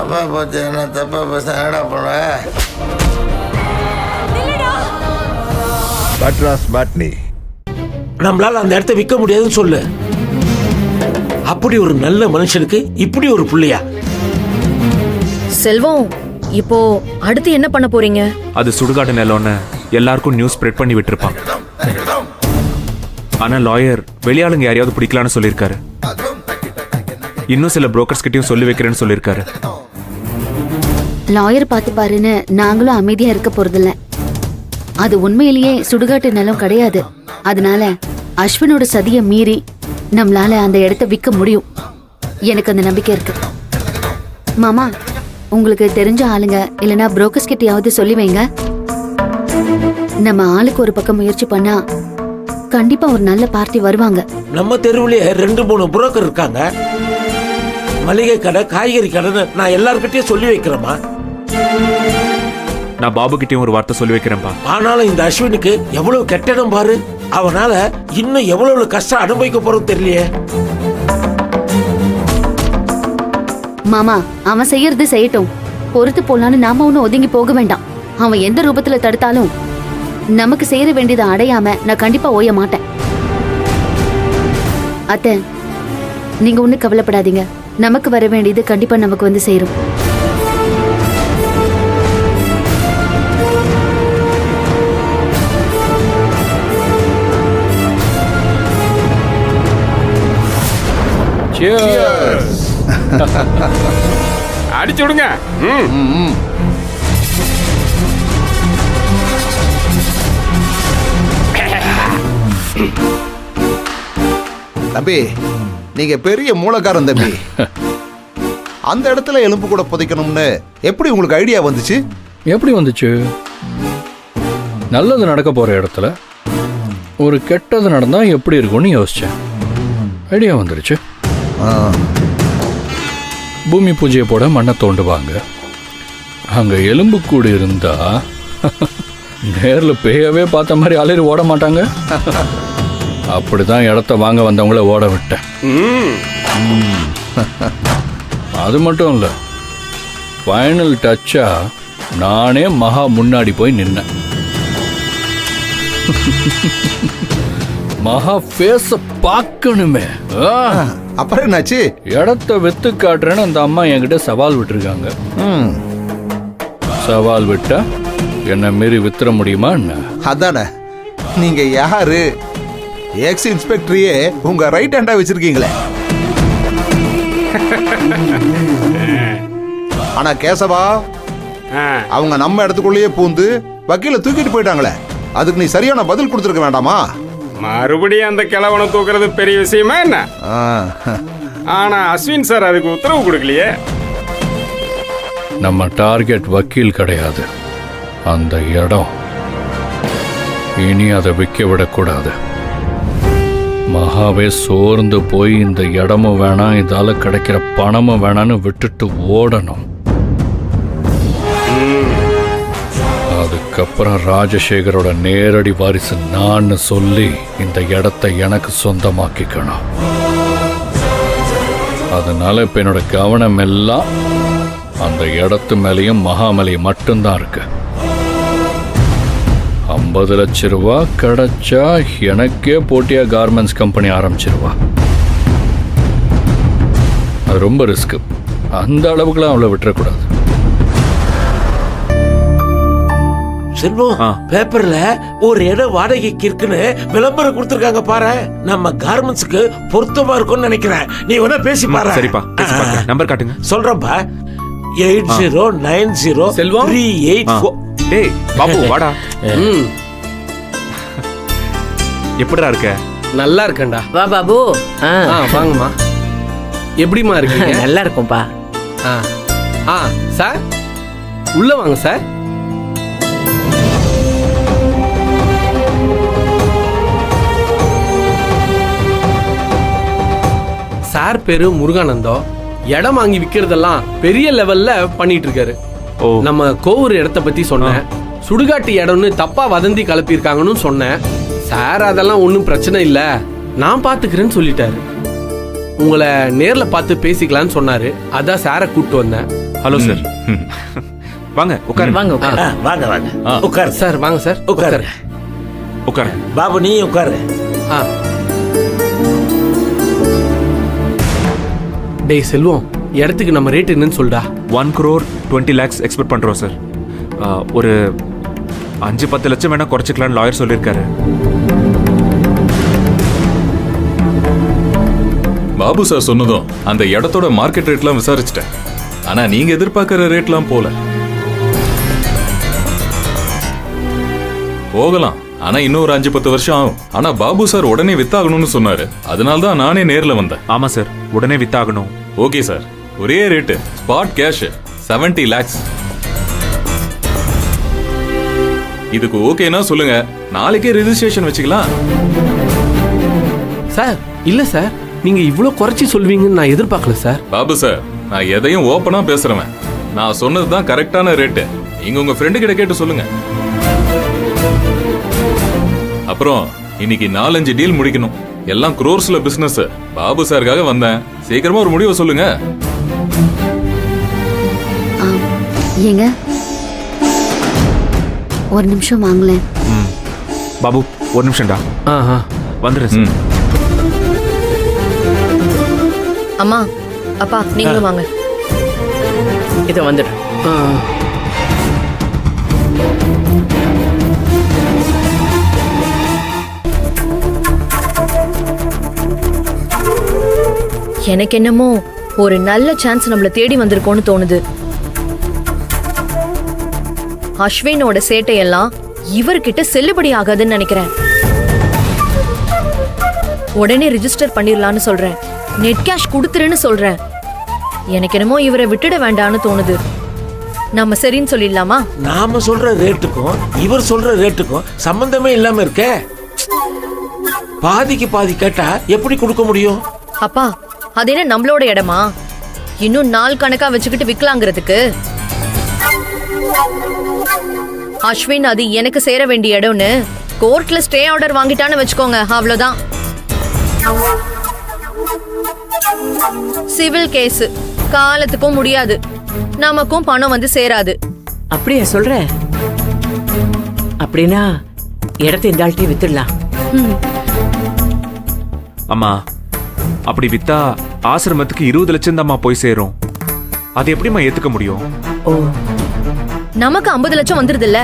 அப்பா பார்த்து என்ன தப்பா பேச என்னடா பண்ண? பட்ராஸ் பாட்னி, நம்மளால அந்த இடத்த விற்க முடியாதுன்னு சொல்லு. அப்படி ஒரு நல்ல மனுஷனுக்கு இப்படி ஒரு புள்ளையா? செல்வம், இப்போ அடுத்து என்ன பண்ண போறீங்க? அது சுடுகாடு நிலம்னு எல்லாருக்கும் நியூஸ் ஸ்ப்ரெட் பண்ணி விட்டுருப்பான். ஆனா லாயர் வெளியாளுங்க யாரையாவது பிடிக்கலான்னு சொல்லியிருக்காரு. இன்னும் சில புரோக்கர்ஸ் கிட்டயும் சொல்லி வைக்கிறேன்னு சொல்லியிருக்காரு. லாயர் பார்த்து பாருன்னு நாங்களும் அமைதியா இருக்க போறதில்ல. அது உண்மையிலேயே சுடுகாட்டு நிலம் கிடையாது. அதனால அஸ்வினோட சதியை மீறி நம்மளால அந்த இடத்த விற்க முடியும். எனக்கு அந்த நம்பிக்கை இருக்கு. மாமா, உங்களுக்கு தெரிஞ்ச ஆளுங்க இல்லைன்னா புரோக்கர்ஸ் கிட்டயாவது சொல்லி வைங்க. நம்ம ஆளுக்கு ஒரு பக்கம் முயற்சி பண்ணா கண்டிப்பா ஒரு நல்ல பார்ட்டி வருவாங்க. நம்ம தெருவுலயே 2-3 புரோக்கர் இருக்காங்க. மளிகை கடை, காய்கறி கடைன்னு நான் எல்லார்கிட்டயும் சொல்லி வைக்கிறேம்மா. நான் பாபு கிட்டயும் ஒரு வார்த்தை சொல்லி வைக்கிறேன்ப்பா. ஆனாலும் இந்த அஸ்வினுக்கு எவ்வளவு கெட்டடம் பாரு. அவனால இன்னும் எவ்வளவு கஷ்டம் அனுபவிக்க போறோம் தெரியலையே. மாமா, அவன் செய்யறது செய்யட்டும். பொறுத்து போலான்னு நாம ஒன்னும் ஒதுங்கி போக வேண்டாம். அவன் எந்த ரூபத்துல தடுத்தாலும் நமக்கு சேர வேண்டியதை அடையாம நான் கண்டிப்பா ஓய மாட்டேன். அத்தை, நீங்க ஒண்ணு கவலைப்படாதீங்க. நமக்கு வர வேண்டியது கண்டிப்பா நமக்கு வந்து சேரும். அடிச்சு விடுங்க. தம்பி, நீங்க பெரிய மூலக்காரன் தம்பி. அந்த இடத்துல எலும்பு கூட புதைக்கணும்னு எப்படி உங்களுக்கு ஐடியா வந்துச்சு? எப்படி வந்துச்சு? நல்லது நடக்க போற இடத்துல ஒரு கெட்டது நடந்தா எப்படி இருக்கும்னு யோசிச்சேன். ஐடியா வந்துருச்சு. பூமி பூஜையை போட மண்ணை தோண்டுவாங்க. அங்க எலும்பு கூடு இருந்தா நேர்ல பேயவே பார்த்த மாதிரி அலறி ஓட மாட்டாங்க. அப்படிதான் இடத்த வாங்க வந்தவங்கள ஓட விட்டேன். அது மட்டும் இல்ல, ஃபைனல் டச்சா நானே மகா முன்னாடி போய் நின்னேன். மகா ஃபேஸ பார்க்கணுமே. அப்புறம் என்னாச்சு? இடத்த வித்து காட்டுறேன்னு அந்த அம்மா என்கிட்ட சவால் விட்டுருக்காங்க. சவால் விட்டா என்ன மீறி வித்துற முடியுமா என்ன? அதானே, நீங்க யாரு? எக்ஸ் இன்ஸ்பெக்டரையே உங்க ரைட் ஹேண்டா வச்சிருக்கீங்களே. ஆனா கேசவா, அவங்க நம்ம இடத்துக்குள்ளேயே பூந்து வக்கீல தூக்கிட்டு போயிட்டாங்களே, அதுக்கு நீ சரியான பதில் கொடுத்துருக்க வேண்டாமா? மறுபடியும் அந்த கிழவனை தூக்குறது பெரிய விஷயமா என்ன? ஆனா அஸ்வின் சார் அதுக்கு உத்தரவு கொடுக்கலையே. நம்ம டார்கெட் வக்கீல் கிடையாது, அந்த இடம். இனி அதை விற்க விடக்கூடாது. மகாவே சோர்ந்து போய் இந்த இடமும் வேணாம், இதால கிடைக்கிற பணமும் வேணான்னு விட்டுட்டு ஓடணும். அதுக்கப்புறம் ராஜசேகரோட நேரடி வாரிசு நான் சொல்லி இந்த இடத்தை எனக்கு சொந்தமாக்கிக்கணும். அதனால இப்ப என்னோட கவனம் எல்லாம் அந்த இடத்து மேலேயும் மகாமலையும் மட்டும்தான் இருக்கு. 50 லட்சம் ரூபா கிடைச்சா எனக்கே போட்டியா கார்மெண்ட்ஸ் கம்பெனி ஆரம்பிச்சிருவா. அது ரொம்ப ரிஸ்க். அந்த அளவுக்குலாம் அவளை விட்டுறக்கூடாது. செல்வம், பேப்பர்ல ஒரு இடம் வாடகைக்கு இருக்குன்னு விளம்பரம் கொடுத்திருக்காங்க பாரு. நம்ம கார்மெண்ட்ஸ்க்கு பொருத்தமா இருக்கும்னு நினைக்கிறேன். நீ வேணா பேசி பாரு. சரிப்பா, நம்பர் காட்டுங்க. சொல்றப்பா. 8090 செல்வம் 384. டேய் பாபு, வாடா. எப்படிடா இருக்க? நல்லா இருக்கேன்டா. வா பாபு. வாங்கம்மா. எப்படிமா இருக்கீங்க? நல்லா இருக்கும்பா. சார் உள்ள வாங்க சார். சார் பேரு முருகானந்தம். இடம் வாங்கி விற்கிறதெல்லாம் பெரிய லெவல்ல பண்ணிட்டு இருக்காரு. நம்ம கோவூர் இடத்த பத்தி சொன்னேன். சுடுகாட்டு இடம்னு தப்பா வதந்தி கலப்பியிருக்காங்கன்னு சொன்னேன். சார் அதெல்லாம் ஒன்றும் பிரச்சனை இல்லை, நான் பார்த்துக்கிறேன்னு சொல்லிட்டாரு. உங்களை நேர்ல பார்த்து பேசிக்கலாம்னு சொன்னாரு. அதான் சாரை கூப்பிட்டு வந்தேன். Hello sir. வாங்க உட்காரு. வாங்க உட்காரு. வாங்க வாங்க உட்காரு சார் வாங்க சார் உட்காரு. உட்காரு. பாபு நீ உட்காரு. ஆ. டேய் செல்வம், இடத்துக்கு நம்ம ரேட் என்னன்னு சொல்டா. 1 crore 20 lakhs எக்ஸ்பெக்ட் பண்றோம் சார். ஒரு 5-10 லட்சம் வேணா குறைச்சிக்கலாம்னு லாயர் சொல்லியிருக்காரு. பாபு சார் சொன்னதும் அந்த இடத்தோட மார்க்கெட் ரேட்லாம் விசாரிச்சிட்டேன். ஆனா நீங்க எதிர்பார்க்கிற ரேட்லாம் போல. போகலாம், ஆனா இன்னும் ஒரு 5-10 வருஷம் ஆகும். ஆனா பாபு சார் உடனே வித்தாகணும்னு சொன்னாரு. அதனால தான் நானே நேர்ல வந்தேன். ஆமா சார், உடனே வித்தாகணும். ஓகே சார், ஒரே ரேட்டு, ஸ்பாட் கேஷ் 70 lakhs. இதுக்கு ஓகேனா சொல்லுங்க, நாளைக்கே ரெஜிஸ்ட்ரேஷன் வச்சுக்கலாம். சார் இல்ல சார், நீங்க இவ்ளோ குறைச்சி சொல்வீங்கன்னு நான் எதிர்பார்க்கல சார். பாபு சார், நான் எதையும் ஓப்பனா பேசுறவன். நான் சொன்னதுதான் கரெக்டான ரேட்டு. நீங்க உங்க ஃப்ரெண்டு கிட்ட கேட்டு சொல்லுங்க. அப்புறம் இன்னைக்கு 4-5 டீல் முடிக்கணும். எல்லாம் crores-ல பிசினஸ். பாபு சாருக்காக வந்தேன். சீக்கிரமா ஒரு முடிவை சொல்லுங்க. ஏங்க ஒரு நிமிஷம் வாங்களேன். பாபு ஒரு நிமிஷம்டா. வந்துடுறேன் சார். அம்மா அப்பா நீங்களும் வாங்க. இதை வந்துடுறேன். எனக்கு என்னமோ ஒரு நல்ல சான்ஸ் நம்மள தேடி வந்திருக்கோன்னு தோணுது. அஸ்வினோட சேட்டையெல்லாம் இவர்கிட்ட செல்லுபடி ஆகாதுன்னு நினைக்கிறேன். உடனே ரிஜிஸ்டர் பண்ணிடலான்னு சொல்றேன். நெட் கேஷ் கொடுத்துருன்னு சொல்றேன். எனக்கு என்னமோ இவரை விட்டுட வேண்டாம்னு தோணுது. நம்ம சரின்னு சொல்லிடலாமா? நாம சொல்ற ரேட்டுக்கும் இவர் சொல்ற ரேட்டுக்கும் சம்பந்தமே இல்லாம இருக்க. பாதிக்கு பாதி கேட்டா எப்படி கொடுக்க முடியும்? அப்பா அது என்ன நம்மளோட இடமா? இன்னும் நாள் கணக்கா வச்சுக்கிட்டு விக்கலாங்கிறதுக்கு? அஸ்வின் அது எனக்கு சேர வேண்டிய இடம்னு கோர்ட்ல ஸ்டே ஆர்டர் வாங்கிட்டான்னு வச்சுக்கோங்க, அவ்வளவுதான். சிவில் கேஸ் காலத்துக்கும் முடியாது, நமக்கும் பணம் வந்து சேராது. அப்படியா சொல்ற? அப்படின்னா இடத்தை இந்த ஆள்கிட்ட வித்துடலாம். அம்மா அப்படி வித்தா ஆசிரமத்துக்கு 20 லட்சம் தான்மா போய் சேரும். அது எப்படிம்மா ஏத்துக்க முடியும்? ஓ, நமக்கு 50 லட்சம் வந்துருது இல்ல?